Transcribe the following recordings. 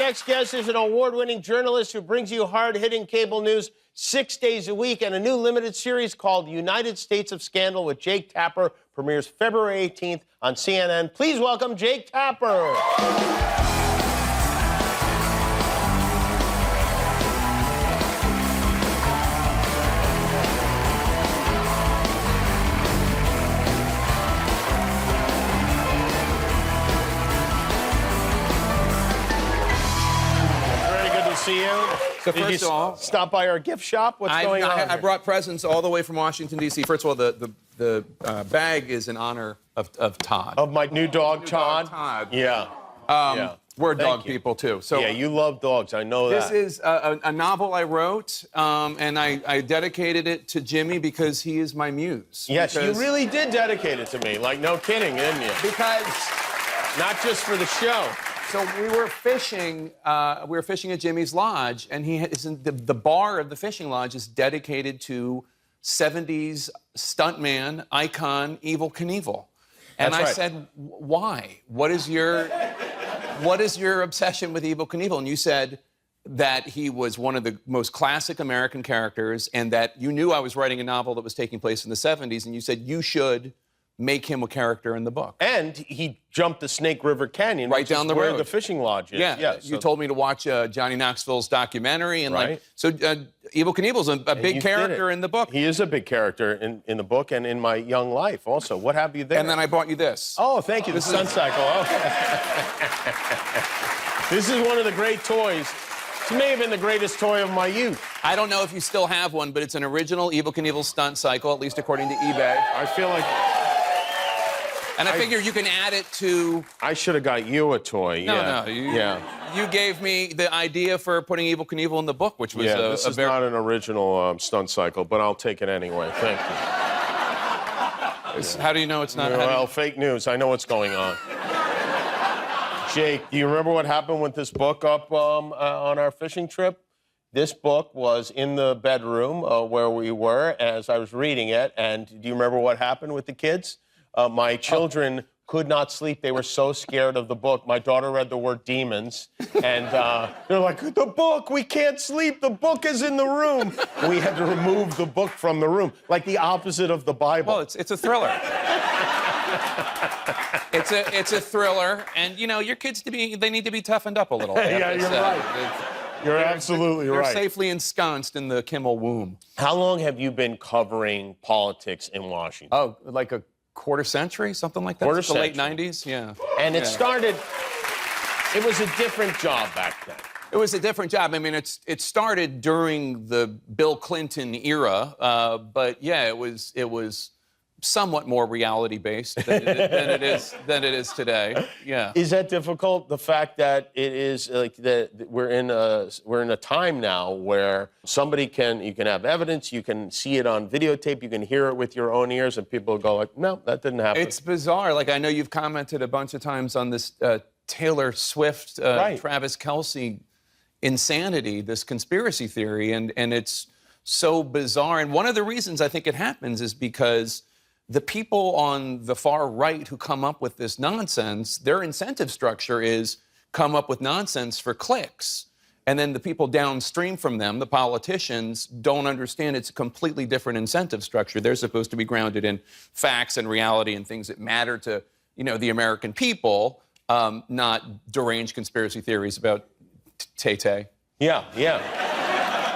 next guest is an award-winning journalist who brings you hard-hitting cable news 6 days a week, and a new limited series called United States of Scandal with Jake Tapper premieres February 18th on CNN. Please welcome Jake Tapper. See you. So first of all, stop by our gift shop. What's going on? I brought presents all the way from Washington D.C. First of all, the bag is in honor of Todd. Of my new dog, Todd. Todd. Yeah. We're dog people too. So yeah, you love dogs. I know that. This is a novel I wrote, and I dedicated it to Jimmy because he is my muse. Yes, you really did dedicate it to me. Like, no kidding, didn't you? Because not just for the show. So we were fishing. We were fishing at Jimmy's lodge, and the bar of the fishing lodge is dedicated to '70s stuntman icon Evel Knievel. And I said, "Why? What is your obsession with Evel Knievel?" And you said that he was one of the most classic American characters, and that you knew I was writing a novel that was taking place in the '70s, and you said you should make him a character in the book. And he jumped the Snake River Canyon, right down the road, where the fishing lodge is. Yeah, you told me to watch Johnny Knoxville's documentary, and so Evel Knievel's a big character in the book. He is a big character in the book and in my young life also. What have you there? And then I bought you this. Oh, thank you. The Sun Cycle. Oh. This is one of the great toys. This may have been the greatest toy of my youth. I don't know if you still have one, but it's an original Evel Knievel stunt cycle, at least according to eBay. I feel like... And I figure you can add it to... I should have got you a toy. No. You gave me the idea for putting Evel Knievel in the book, which was this is not an original stunt cycle, but I'll take it anyway. Thank you. How do you know it's not? Well, fake news. I know what's going on. Jake, do you remember what happened with this book up on our fishing trip? This book was in the bedroom where we were as I was reading it, and do you remember what happened with the kids? My children could not sleep. They were so scared of the book. My daughter read the word demons, and they're like, the book, we can't sleep. The book is in the room. We had to remove the book from the room, like the opposite of the Bible. Well, it's a thriller. It's a thriller, and, you know, your kids, they need to be toughened up a little. Yeah, you're right. You're absolutely right. They're safely ensconced in the Kimmel womb. How long have you been covering politics in Washington? Oh, like a quarter century, something like that? Quarter the late century. 90s, yeah. And it started, it was a different job back then. It was a different job. I mean, it started during the Bill Clinton era, but yeah, it was somewhat more reality-based than it is today. Yeah. Is that difficult? The fact that it is like that we're in a time now where you can have evidence, you can see it on videotape, you can hear it with your own ears, and people go like, no, that didn't happen. It's bizarre. Like, I know you've commented a bunch of times on this Taylor Swift, Travis Kelce insanity, this conspiracy theory, and it's so bizarre. And one of the reasons I think it happens is because the people on the far right who come up with this nonsense, their incentive structure is come up with nonsense for clicks. And then the people downstream from them, the politicians, don't understand it's a completely different incentive structure. They're supposed to be grounded in facts and reality and things that matter to, the American people, not deranged conspiracy theories about Tay-Tay. Yeah.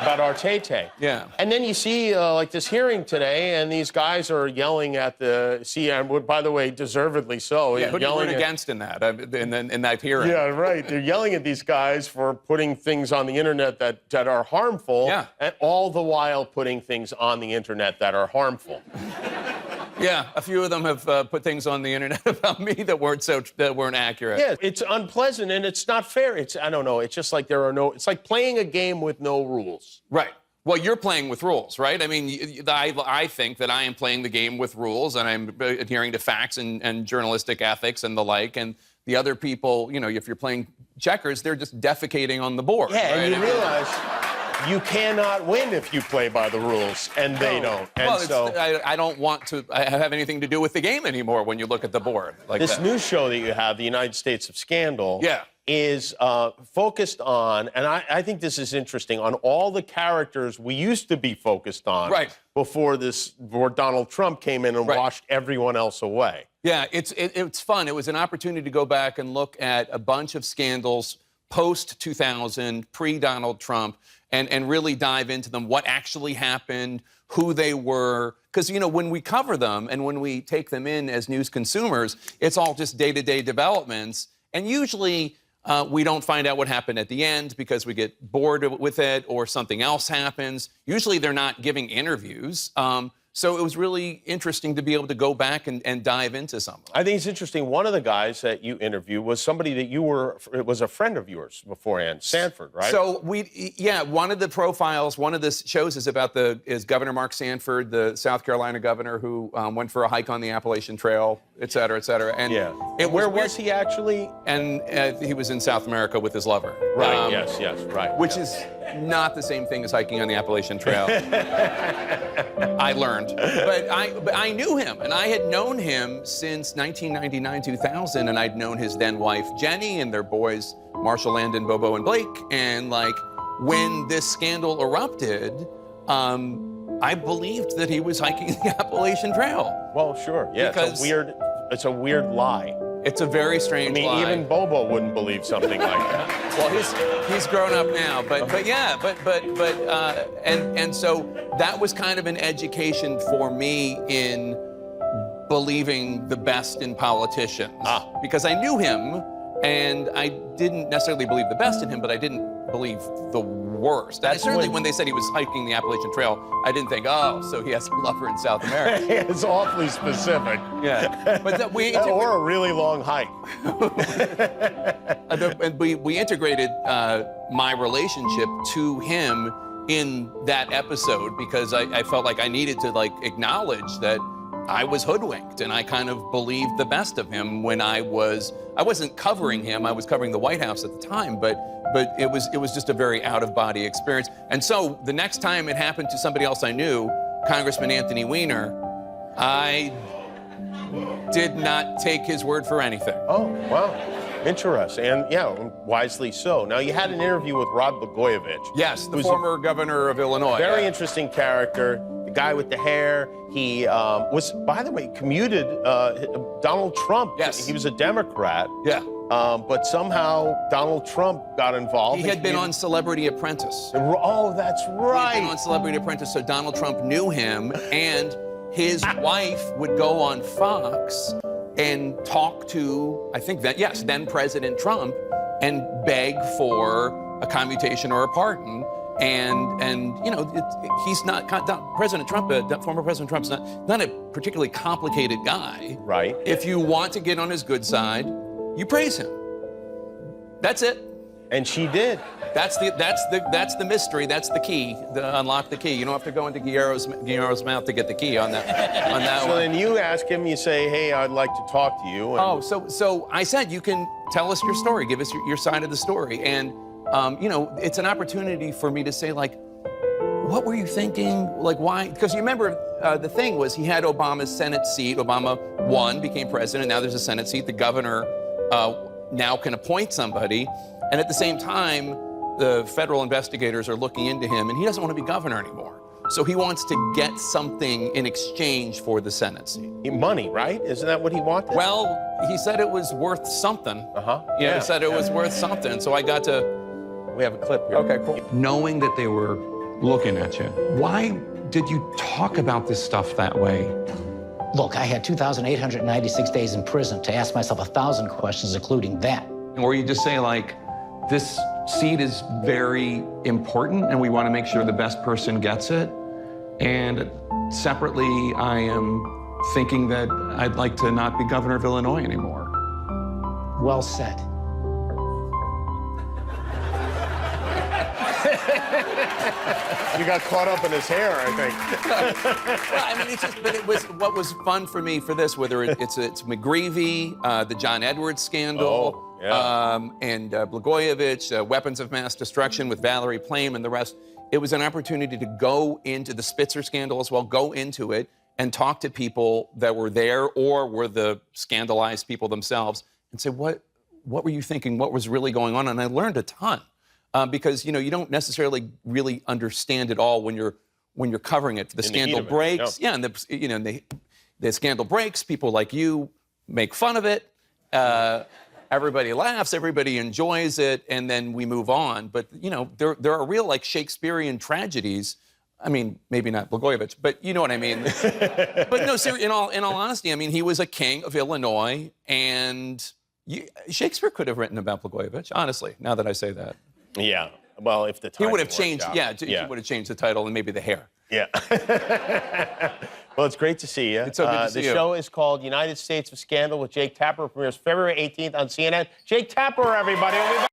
About our Tay-Tay. Yeah. And then you see, like, this hearing today, and these guys are yelling at and by the way, deservedly so. Yeah, who did you root against in that hearing? Yeah, right. They're yelling at these guys for putting things on the internet that are harmful, and all the while putting things on the internet that are harmful. Yeah, a few of them have put things on the internet about me that weren't accurate. Yeah, it's unpleasant and it's not fair. I don't know. It's just like it's like playing a game with no rules. Right. Well, you're playing with rules, right? I mean, I think that I am playing the game with rules, and I'm adhering to facts and journalistic ethics and the like. And the other people, if you're playing checkers, they're just defecating on the board. Yeah, right? And you realize you cannot win if you play by the rules, and they don't. And I don't want to have anything to do with the game anymore when you look at the board like this that. new show that you have, the United States of Scandal, is focused on, and I think this is interesting, on all the characters we used to be focused on before Donald Trump came in and washed everyone else away. Yeah, it's fun. It was an opportunity to go back and look at a bunch of scandals post-2000, pre-Donald Trump, and really dive into them, what actually happened, who they were. Because, you know, when we cover them and when we take them in as news consumers, it's all just day-to-day developments. And usually we don't find out what happened at the end because we get bored with it or something else happens. Usually they're not giving interviews. So it was really interesting to be able to go back and dive into some. I think it's interesting. One of the guys that you interviewed was somebody that was a friend of yours beforehand, Sanford, right? So one of the profiles, one of the shows is about Governor Mark Sanford, the South Carolina governor who went for a hike on the Appalachian Trail, et cetera, et cetera. And where was he actually? And he was in South America with his lover. Right, yes, right. Which is not the same thing as hiking on the Appalachian Trail. I learned. But I knew him, and I had known him since 1999, 2000, and I'd known his then wife, Jenny, and their boys, Marshall, Landon, Bobo, and Blake. And, like, when this scandal erupted, I believed that he was hiking the Appalachian Trail. Well, sure, yeah, it's a weird lie. It's a very strange lie. I mean, even Bobo wouldn't believe something like that. Well, he's grown up now, and so that was kind of an education for me in believing the best in politicians. Because I knew him, and I didn't necessarily believe the best in him, but I didn't believe the worst. Certainly when they said he was hiking the Appalachian Trail, I didn't think, oh, so he has a lover in South America. It's awfully specific. Yeah. But or a really long hike. And we integrated my relationship to him in that episode because I felt like I needed to acknowledge that I was hoodwinked, and I kind of believed the best of him when I wasn't covering him, I was covering the White House at the time, but it was just a very out-of-body experience. And so the next time it happened to somebody else I knew, Congressman Anthony Weiner, I did not take his word for anything. Oh, wow. Interesting, and yeah, wisely so. Now, you had an interview with Rod Blagojevich. Yes, the former governor of Illinois. Very interesting character, the guy with the hair. He was, by the way, commuted Donald Trump. Yes. He was a Democrat. Yeah. But somehow Donald Trump got involved. He had been on Celebrity Apprentice. Oh, that's right. He had been on Celebrity Apprentice, so Donald Trump knew him, and his wife would go on Fox and talk to, I think then President Trump, and beg for a commutation or a pardon. And you know, he's not President Trump. Former President Trump's not a particularly complicated guy. Right. If you want to get on his good side, you praise him. That's it. And she did. That's the mystery. That's the key. Unlock the key. You don't have to go into Guillermo's mouth to get the key on that. So then you ask him. You say, "Hey, I'd like to talk to you." And so I said, you can tell us your story. Give us your side of the story. And you know, it's an opportunity for me to say, like, what were you thinking? Like, why? Because you remember, the thing was he had Obama's Senate seat. Obama won, became president. Now there's a Senate seat. The governor now can appoint somebody. And at the same time, the federal investigators are looking into him, and he doesn't want to be governor anymore. So he wants to get something in exchange for the Senate seat. Money, right? Isn't that what he wanted? Well, he said it was worth something. Yeah, he said it was worth something. So I got to... We have a clip here. Okay, cool. Knowing that they were looking at you, why did you talk about this stuff that way? Look, I had 2,896 days in prison to ask myself 1,000 questions, including that. Or you just say, like, this seat is very important and we want to make sure the best person gets it. And separately, I am thinking that I'd like to not be governor of Illinois anymore. Well said. You got caught up in his hair, I think. Well, I mean, but it was what was fun for me for this, whether it's McGreevey, the John Edwards scandal, and Blagojevich, weapons of mass destruction with Valerie Plame and the rest. It was an opportunity to go into the Spitzer scandal as well, go into it and talk to people that were there or were the scandalized people themselves and say, what what were you thinking? What was really going on? And I learned a ton because, you know, you don't necessarily really understand it all when you're covering it. The scandal breaks. Yeah, and the scandal breaks. People like you make fun of it. Everybody laughs, everybody enjoys it, and then we move on. But, you know, there are real, like, Shakespearean tragedies. I mean, maybe not Blagojevich, but you know what I mean. But no, seriously, in all honesty, I mean, he was a king of Illinois, and Shakespeare could have written about Blagojevich, honestly, now that I say that. Yeah. Well, if the time he would have changed, he would have changed the title and maybe the hair. Yeah. Well, it's great to see you. It's so good to see you. The show is called United States of Scandal with Jake Tapper. It premieres February 18th on CNN. Jake Tapper, everybody. We'll be back.